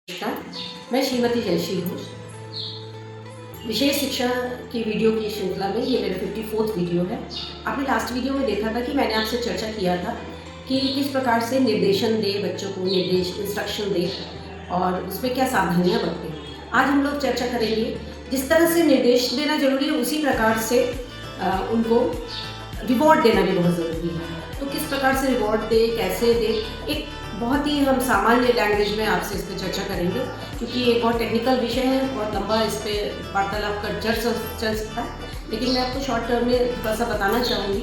नमस्कार, मैं श्रीमती जयश्री हूँ। विशेष शिक्षा की वीडियो की श्रृंखला में ये मेरा 54th वीडियो है। आपने लास्ट वीडियो में देखा था कि मैंने आपसे चर्चा किया था कि किस प्रकार से निर्देशन दे, बच्चों को इंस्ट्रक्शन दे और उसमें क्या सावधानियाँ बरतें। आज हम लोग चर्चा करेंगे जिस तरह से निर्देश देना जरूरी है उसी प्रकार से उनको रिवॉर्ड देना भी बहुत ज़रूरी है। तो किस प्रकार से रिवॉर्ड दे, कैसे दे, एक बहुत ही हम सामान्य लैंग्वेज में आपसे इस पर चर्चा करेंगे क्योंकि ये बहुत टेक्निकल विषय है, बहुत लंबा इस पर वार्तालाप कर चल सकता है। लेकिन मैं आपको शॉर्ट टर्म में थोड़ा सा बताना चाहूँगी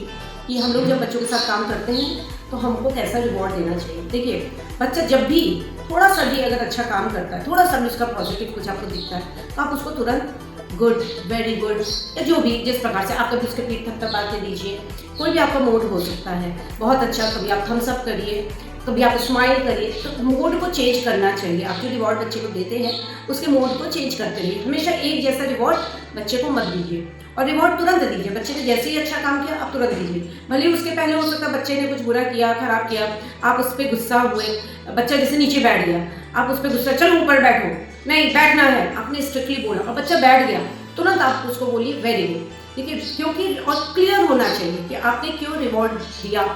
कि हम लोग जब बच्चों के साथ काम करते हैं तो हमको कैसा रिवॉर्ड देना चाहिए। देखिए, बच्चा जब भी थोड़ा सा भी अगर अच्छा काम करता है, थोड़ा सा भी उसका पॉजिटिव कुछ आपको दिखता है तो आप उसको तुरंत गुड, वेरी गुड या जो भी जिस प्रकार से आप कभी उसके पीठ थपथपा के दीजिए। कोई भी आपका मूड हो सकता है, बहुत अच्छा, कभी आप थम्स अप करिए, कभी आप स्माइल करिए। तो मूड को चेंज करना चाहिए। आप जो रिवॉर्ड बच्चे को देते हैं उसके मूड को चेंज करते रहिए। हमेशा एक जैसा रिवॉर्ड बच्चे को मत दीजिए और रिवॉर्ड तुरंत दीजिए। बच्चे ने जैसे ही अच्छा काम किया आप तुरंत दीजिए। भले ही उसके पहले हो सकता है बच्चे ने कुछ बुरा किया, खराब किया, आप उस पर गुस्सा हुए, बच्चा जैसे नीचे बैठ गया, आप उस पर गुस्सा, चलो ऊपर बैठो, नहीं बैठना है, आपने स्ट्रिक्टली बोला और बच्चा बैठ गया, तुरंत आप उसको बोलिए वेरी गुड। ठीक है, क्योंकि और क्लियर होना चाहिए कि आपने क्यों रिवॉर्ड दिया,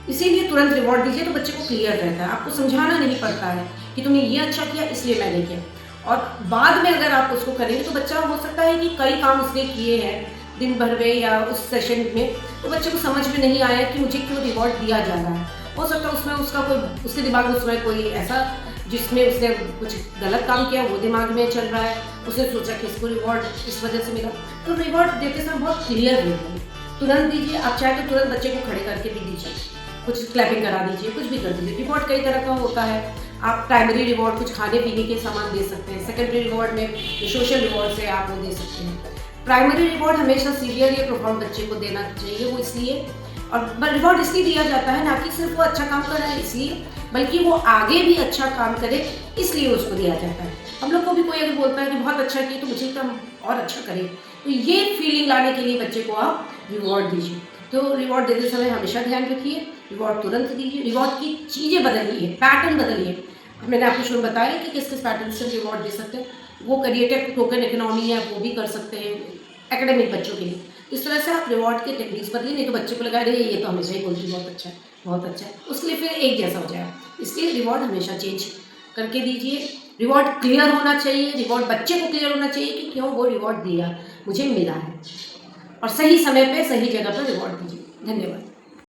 इसीलिए तुरंत रिवॉर्ड दीजिए तो बच्चे को क्लियर रहता है। आपको समझाना नहीं पड़ता है कि तुमने ये अच्छा किया इसलिए मैंने किया। और बाद में अगर आप उसको करेंगे तो बच्चा हो सकता है कि कई काम उसने किए हैं दिन भर में या उस सेशन में, तो बच्चे को समझ में नहीं आया कि मुझे क्यों रिवॉर्ड दिया जा रहा है। हो सकता है उसमें उसका कोई उसके दिमाग में उस समय कोई ऐसा जिसमें उसने कुछ गलत काम किया वो दिमाग में चल रहा है, उसने सोचा कि इसको रिवॉर्ड इस वजह से मिला। तो रिवॉर्ड देते समय बहुत क्लियर दीजिए, तुरंत दीजिए। आप चाहे तो तुरंत बच्चे को खड़े करके भी दीजिए, कुछ क्लैपिंग करा दीजिए, कुछ भी कर दीजिए। रिवॉर्ड कई तरह का होता है। आप प्राइमरी रिवॉर्ड कुछ खाने पीने के सामान दे सकते हैं। सेकेंडरी रिवॉर्ड में जो सोशल रिवॉर्ड से आप वो दे सकते हैं। प्राइमरी रिवॉर्ड हमेशा सीवियर या प्रोफाउंड बच्चे को देना चाहिए। वो इसलिए, और रिवॉर्ड इसलिए दिया जाता है ना कि सिर्फ वो अच्छा काम कर रहा है इसलिए, बल्कि वो आगे भी अच्छा काम करे इसलिए उसको दिया जाता है। हम लोग को भी कोई अगर बोलता है कि बहुत अच्छा किया तो मुझे तो और अच्छा करे, तो ये फीलिंग लाने के लिए बच्चे को आप रिवॉर्ड दीजिए। तो रिवॉर्ड देते समय हमेशा ध्यान रखिए, रिवॉर्ड तुरंत दीजिए। रिवॉर्ड की चीज़ें बदलिए, पैटर्न बदलिए। मैंने आपको शुरू में बताया कि किस किस पैटर्न से रिवॉर्ड दे सकते हैं। वो करिए, टोकन इकोनॉमी है वो भी कर सकते हैं एकेडमिक बच्चों के लिए। इस तरह से आप रिवॉर्ड के टेक्निक्स बदलिए, नहीं तो बच्चे को लगा रहे ये तो हमेशा ही बोलती बहुत अच्छा है, बहुत अच्छा है, उसके लिए फिर एक जैसा हो जाएगा। इसलिए रिवॉर्ड हमेशा चेंज करके दीजिए। रिवॉर्ड क्लियर होना चाहिए, रिवॉर्ड बच्चे को क्लियर होना चाहिए कि क्यों वो रिवॉर्ड दिया, मुझे मिला है, और सही समय पे सही जगह पर रिवॉर्ड दीजिए। धन्यवाद।